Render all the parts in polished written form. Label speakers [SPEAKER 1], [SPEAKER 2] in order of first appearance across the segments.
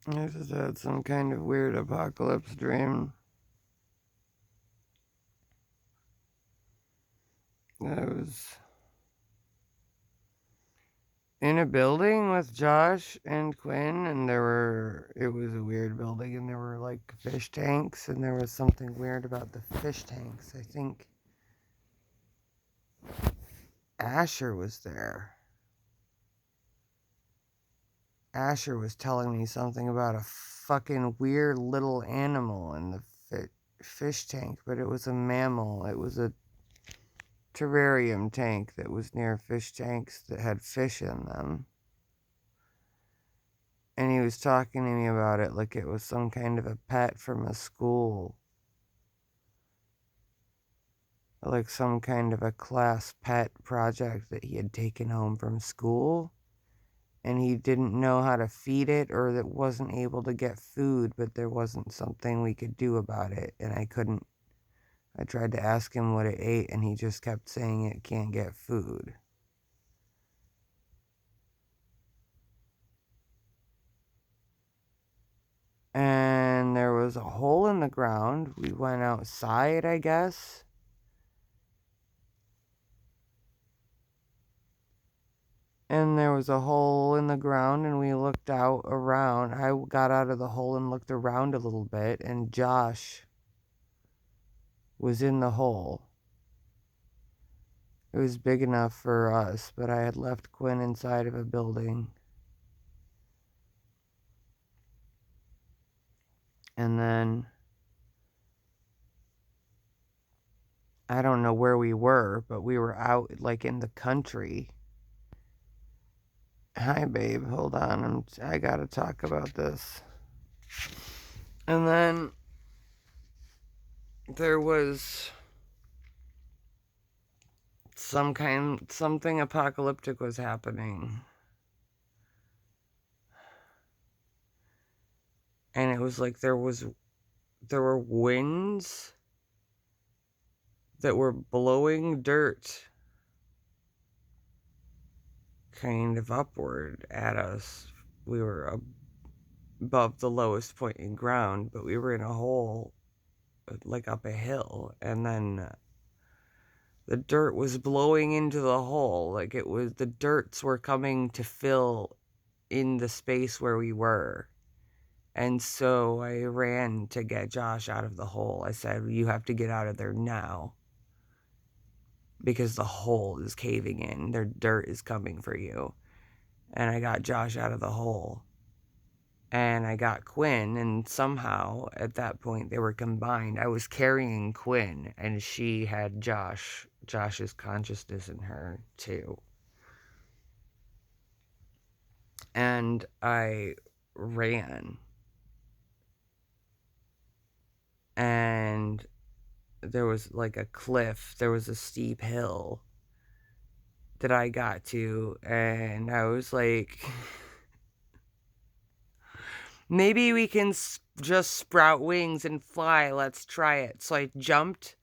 [SPEAKER 1] I just had some kind of weird apocalypse dream. I was in a building with Josh and Quinn, and it was a weird building, and there were like fish tanks, and there was something weird about the fish tanks. I think Asher was there. Asher was telling me something about a fucking weird little animal in the fish tank, but it was a mammal. It was a terrarium tank that was near fish tanks that had fish in them. And he was talking to me about it like it was some kind of a pet from a school. Like some kind of a class pet project that he had taken home from school. And he didn't know how to feed it or that wasn't able to get food, but there wasn't something we could do about it. And I couldn't. I tried to ask him what it ate, and he just kept saying it can't get food. And there was a hole in the ground. We went outside, I guess. And there was a hole in the ground, and we looked out around. I got out of the hole and looked around a little bit, and Josh was in the hole. It was big enough for us, but I had left Quinn inside of a building. And then I don't know where we were, but we were out like in the country. Hi, babe. Hold on. I gotta talk about this. And then there was something apocalyptic was happening. And it was like there were winds that were blowing dirt kind of upward at us. We were above the lowest point in ground, but we were in a hole like up a hill, and then the dirt was blowing into the hole. Like it was the dirts were coming to fill in the space where we were. And so I ran to get Josh out of the hole. I said, "You have to get out of there now because the hole is caving in. Their dirt is coming for you." And I got Josh out of the hole. And I got Quinn, and somehow at that point they were combined. I was carrying Quinn, and she had Josh's consciousness in her too. And I ran, and there was like a cliff, there was a steep hill that I got to, and I was like, maybe we can just sprout wings and fly. Let's try it. So I jumped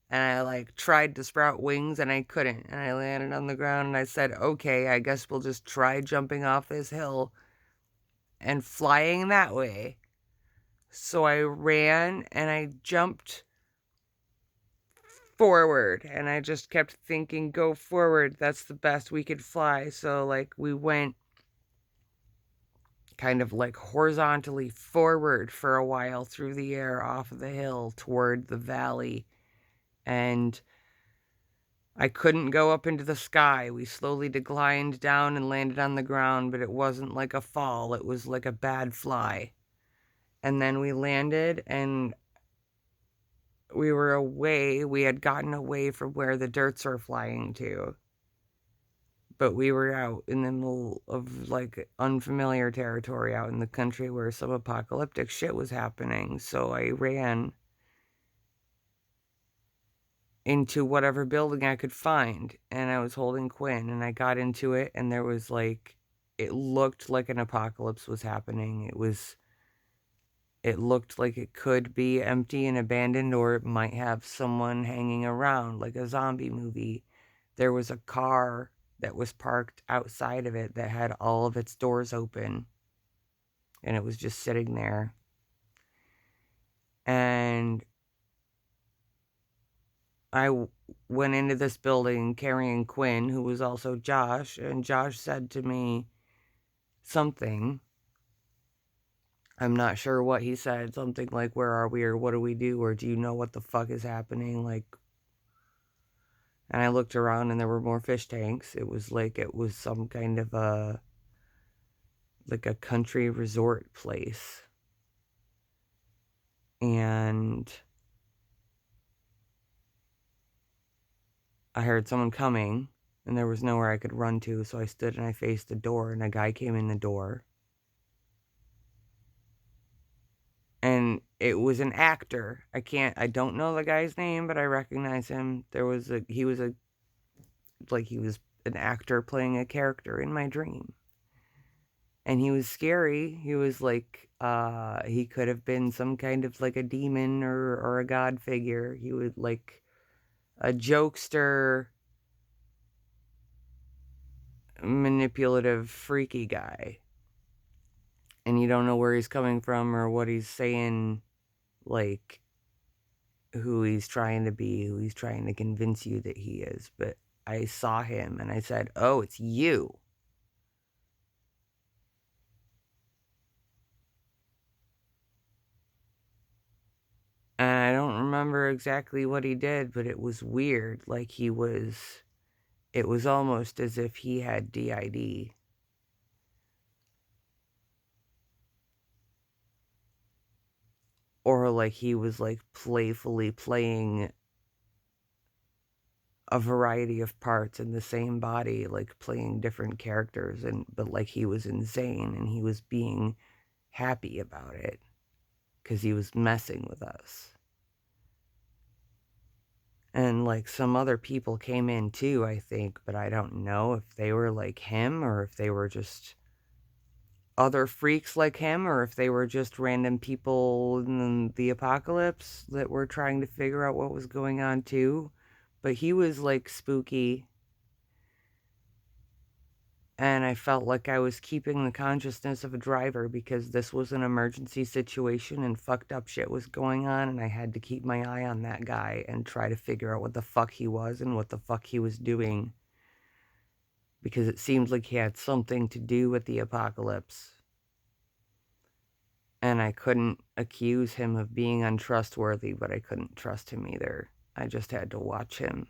[SPEAKER 1] and I like tried to sprout wings and I couldn't. And I landed on the ground and I said, okay, I guess we'll just try jumping off this hill and flying that way. So I ran and I jumped forward and I just kept thinking, go forward. That's the best we could fly. So like we went kind of like horizontally forward for a while through the air off of the hill toward the valley. And I couldn't go up into the sky. We slowly declined down and landed on the ground, but it wasn't like a fall. It was like a bad fly. And then we landed and we were away. We had gotten away from where the dirts were flying to. But we were out in the middle of like unfamiliar territory out in the country where some apocalyptic shit was happening. So I ran into whatever building I could find, and I was holding Quinn, and I got into it, and there was like, it looked like an apocalypse was happening. It looked like it could be empty and abandoned, or it might have someone hanging around like a zombie movie. There was a car that was parked outside of it that had all of its doors open. and it was just sitting there. And I went into this building carrying Quinn, who was also Josh, and Josh said to me something. I'm not sure what he said. Something like, "Where are we?" or "What do we do?" or "Do you know what the fuck is happening?" Like, and I looked around and there were more fish tanks. It was some kind of a country resort place. And I heard someone coming, and there was nowhere I could run to, so I stood and I faced the door, and a guy came in the door. And it was an actor. I don't know the guy's name, but I recognize him. He was an actor playing a character in my dream. And he was scary. He was he could have been some kind of like a demon or a god figure. He was like a jokester, manipulative, freaky guy. And you don't know where he's coming from or what he's saying, like who he's trying to be, who he's trying to convince you that he is. But I saw him and I said, "Oh, it's you." And I don't remember exactly what he did, but it was weird. It was almost as if he had DID. Or like he was like playfully playing a variety of parts in the same body, like playing different characters, but like he was insane and he was being happy about it because he was messing with us. And like some other people came in too, I think, but I don't know if they were like him or if they were just other freaks like him or if they were just random people in the apocalypse that were trying to figure out what was going on too. But he was like spooky. And I felt like I was keeping the consciousness of a driver because this was an emergency situation and fucked up shit was going on, and I had to keep my eye on that guy and try to figure out what the fuck he was and what the fuck he was doing, because it seemed like he had something to do with the apocalypse. And I couldn't accuse him of being untrustworthy, but I couldn't trust him either. I just had to watch him.